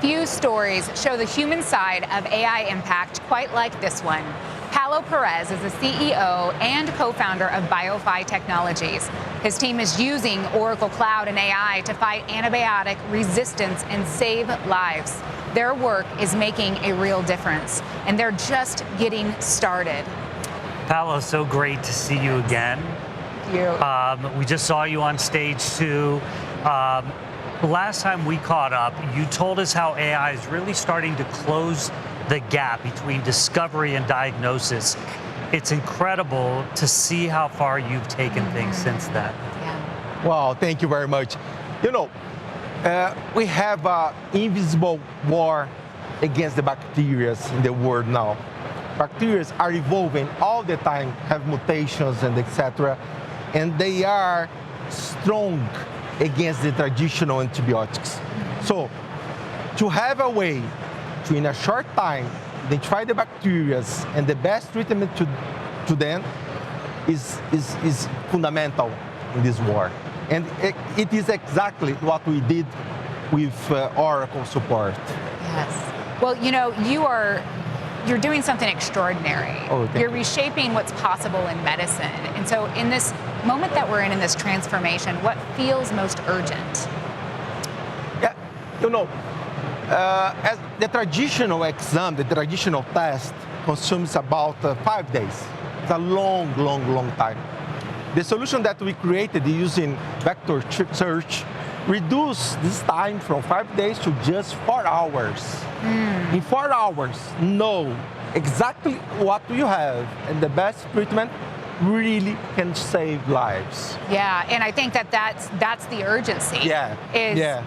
Few stories show the human side of AI impact quite like this one. Paulo Perez is the CEO and co-founder of Biofy Technologies. His team is using Oracle Cloud and AI to fight antibiotic resistance and save lives. Their work is making a real difference, and they're just getting started. Paulo, so great to see you again. Thank you. We just saw you on stage too. Last time we caught up, you told us how AI is really starting to close the gap between discovery and diagnosis. It's incredible to see how far you've taken things since then. Yeah. Wow, thank you very much. You know, we have an invisible war against the bacteria in the world now. Bacteria are evolving all the time, have mutations and etc. And they are strong against the traditional antibiotics. So, to have a way to, in a short time, identify the bacteria and the best treatment to them is fundamental in this war. And it is exactly what we did with Oracle support. Yes. Well, you know, you're doing something extraordinary. Oh, thank you're you. reshaping what's possible in medicine. And so in this moment that we're in this transformation, what feels most urgent? Yeah, you know, as the traditional exam, the traditional test consumes about 5 days. It's a long, long, long time. The solution that we created using vector search reduce this time from 5 days to just 4 hours. In 4 hours, know exactly what you have, and the best treatment really can save lives. Yeah, and I think that's the urgency. Yeah.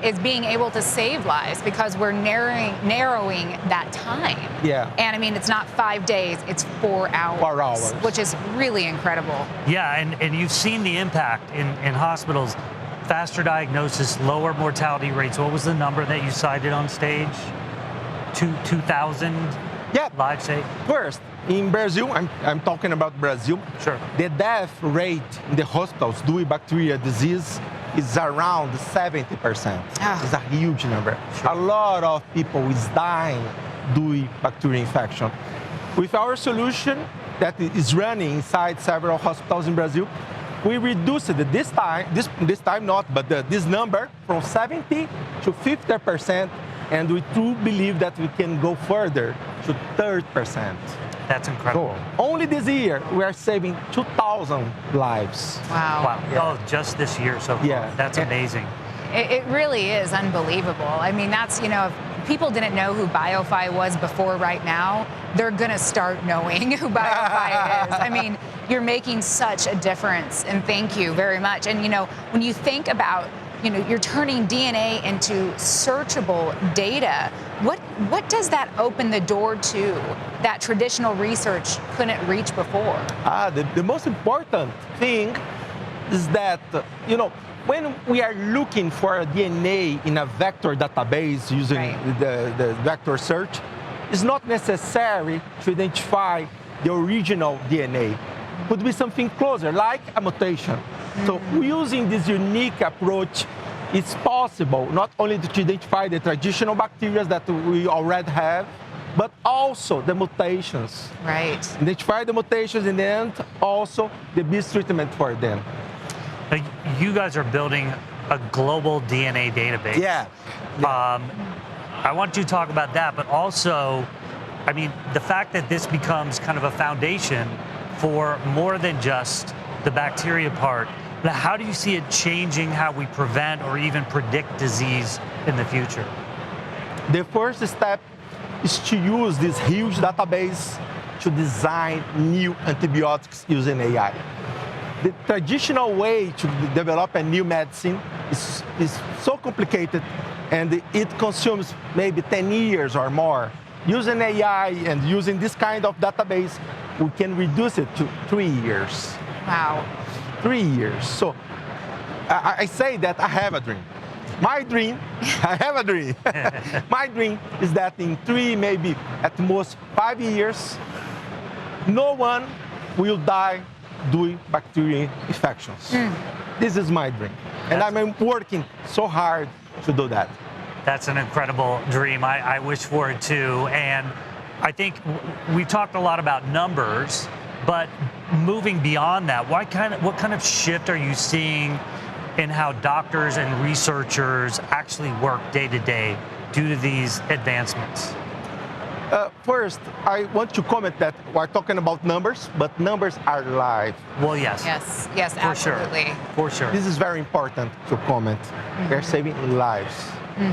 Is being able to save lives, because we're narrowing that time. Yeah. And I mean, it's not 5 days, it's 4 hours. 4 hours. Which is really incredible. Yeah, and you've seen the impact in hospitals. Faster diagnosis, lower mortality rates. What was the number that you cited on stage? 2,000 lives saved? First, in Brazil, I'm talking about Brazil. Sure. The death rate in the hospitals due to bacterial disease is around 70%. It's a huge number. Sure. A lot of people is dying due to bacterial infection. With our solution that is running inside several hospitals in Brazil, we reduced it this time not, but this number from 70 to 50%, and we do believe that we can go further to 30%. That's incredible. So, only this year, we are saving 2,000 lives. Wow. Wow. Yeah. Oh, just this year so far. Yeah. That's amazing. It really is unbelievable. I mean, that's, you know, if people didn't know who Biofy was before right now, they're going to start knowing who Biofy is. I mean, you're making such a difference, and thank you very much. And, you know, when you think about, you know, you're turning DNA into searchable data, what does that open the door to that traditional research couldn't reach before? The most important thing is that, you know, when we are looking for a DNA in a vector database using the vector search, it's not necessary to identify the original DNA. It could be something closer, like a mutation. So using this unique approach, it's possible not only to identify the traditional bacteria that we already have, but also the mutations. Right. Identify the mutations and then also the best treatment for them. You guys are building a global DNA database. Yeah. I want you to talk about that, but also, I mean, the fact that this becomes kind of a foundation for more than just the bacteria part. How do you see it changing how we prevent or even predict disease in the future? The first step is to use this huge database to design new antibiotics using AI. The traditional way to develop a new medicine is so complicated, and it consumes maybe 10 years or more. Using AI and using this kind of database, we can reduce it to 3 years. Wow. 3 years. So I say that I have a dream. My dream, I have a dream. My dream is that in 3, maybe at most 5 years, no one will die due to bacterial infections. This is my dream. And I'm working so hard to do that. That's an incredible dream. I wish for it too. And I think we've talked a lot about numbers, but moving beyond that, what kind of shift are you seeing in how doctors and researchers actually work day to day due to these advancements? First, I want to comment that we're talking about numbers, but numbers are live. Well, yes. Yes, For absolutely. Sure. For sure. This is very important to comment. We're saving lives.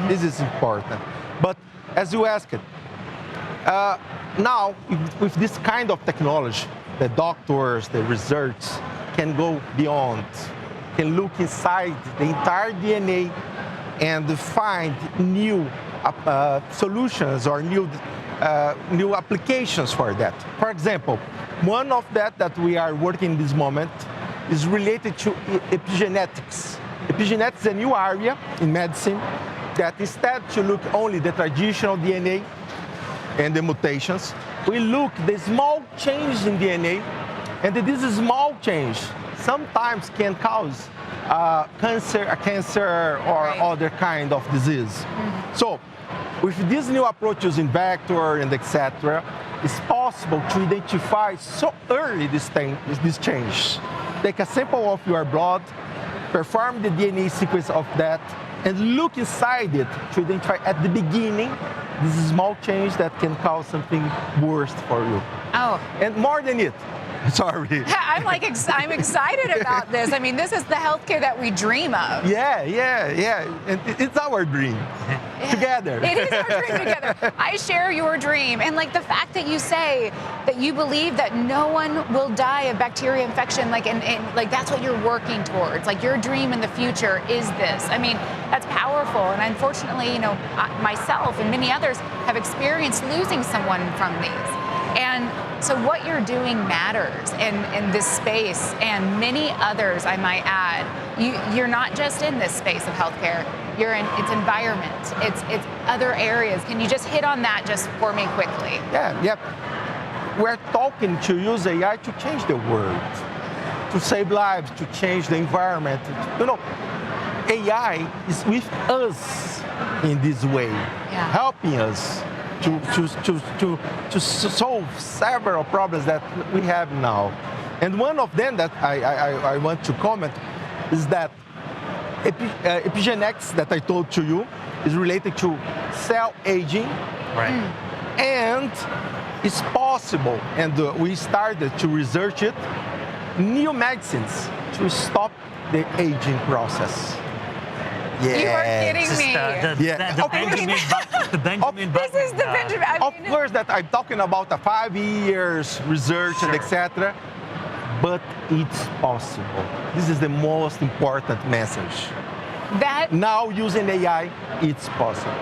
This is important. But as you asked, now with this kind of technology, the doctors, the research can go beyond, can look inside the entire DNA and find new solutions or new applications for that. For example, one of that we are working in this moment is related to epigenetics. Epigenetics is a new area in medicine that instead to look only the traditional DNA and the mutations, we look the small change in DNA, and this small change sometimes can cause a cancer or other kind of disease. So with these new approaches in vector and etc., it's possible to identify so early this change. Take a sample of your blood, perform the DNA sequence of that, and look inside it to identify at the beginning this small change that can cause something worse for you. Oh. And more than it. Sorry. I'm excited about this. I mean, this is the healthcare that we dream of. Yeah. And it's our dream. Together. It is our dream together. I share your dream. And like the fact that you say that you believe that no one will die of bacteria infection, and that's what you're working towards. Like your dream in the future is this. I mean, that's powerful. And unfortunately, myself and many others have experienced losing someone from these. And so what you're doing matters in this space, and many others, I might add. You're not just in this space of healthcare. You're in its environment. It's other areas. Can you just hit on that just for me quickly? Yeah. We're talking to use AI to change the world, to save lives, to change the environment. AI is with us in this way, helping us to solve several problems that we have now. And one of them that I want to comment is that epigenetics that I told to you is related to cell aging. Right. And it's possible, and we started to research it, new medicines to stop the aging process. Yeah. You are kidding me. The Benjamin Button. This is the Benjamin. Of course, that I'm talking about 5 years research and etc. But it's possible. This is the most important message. Now using AI, it's possible.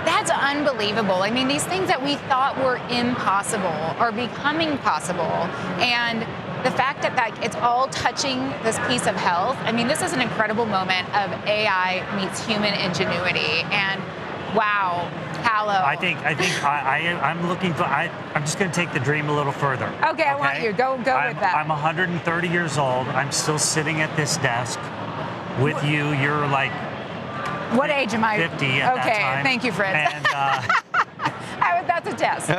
That's unbelievable. I mean, these things that we thought were impossible are becoming possible. And the fact that it's all touching this piece of health, I mean, this is an incredible moment of AI meets human ingenuity. And wow, Paulo. I'm looking for, I'm just going to take the dream a little further. Okay, I want you. Go with that. I'm 130 years old. I'm still sitting at this desk with you. You're like... What age am I? 50 at that time. Okay, thank you, Fritz. And that's a test.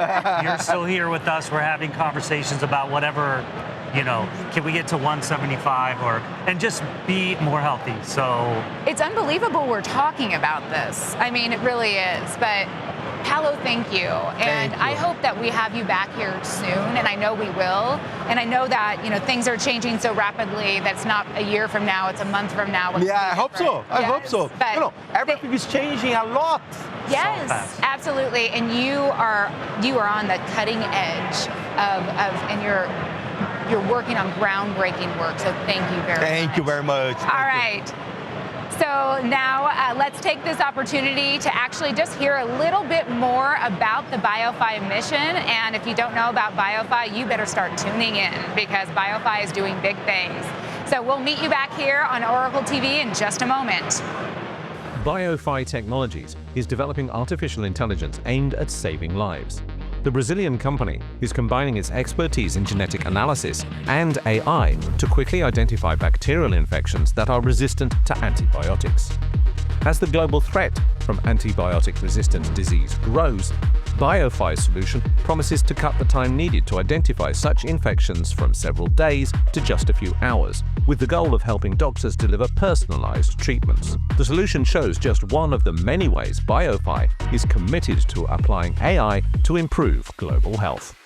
You're still here with us. We're having conversations about whatever, can we get to 175 and just be more healthy? So it's unbelievable we're talking about this. I mean, it really is. But Paulo, thank you. And I hope that we have you back here soon, and I know we will. And I know that, things are changing so rapidly that's not a year from now, it's a month from now. Yeah, I hope so. I hope so. But everything is changing a lot. Yes, absolutely. And you are on the cutting edge and you're working on groundbreaking work. So thank you very much. Thank you very much. All right. So now let's take this opportunity to actually just hear a little bit more about the Biofy mission. And if you don't know about Biofy, you better start tuning in because Biofy is doing big things. So we'll meet you back here on Oracle TV in just a moment. Biofy Technologies is developing artificial intelligence aimed at saving lives. The Brazilian company is combining its expertise in genetic analysis and AI to quickly identify bacterial infections that are resistant to antibiotics. As the global threat from antibiotic-resistant disease grows, Biofy's solution promises to cut the time needed to identify such infections from several days to just a few hours, with the goal of helping doctors deliver personalized treatments. The solution shows just one of the many ways Biofy is committed to applying AI to improve global health.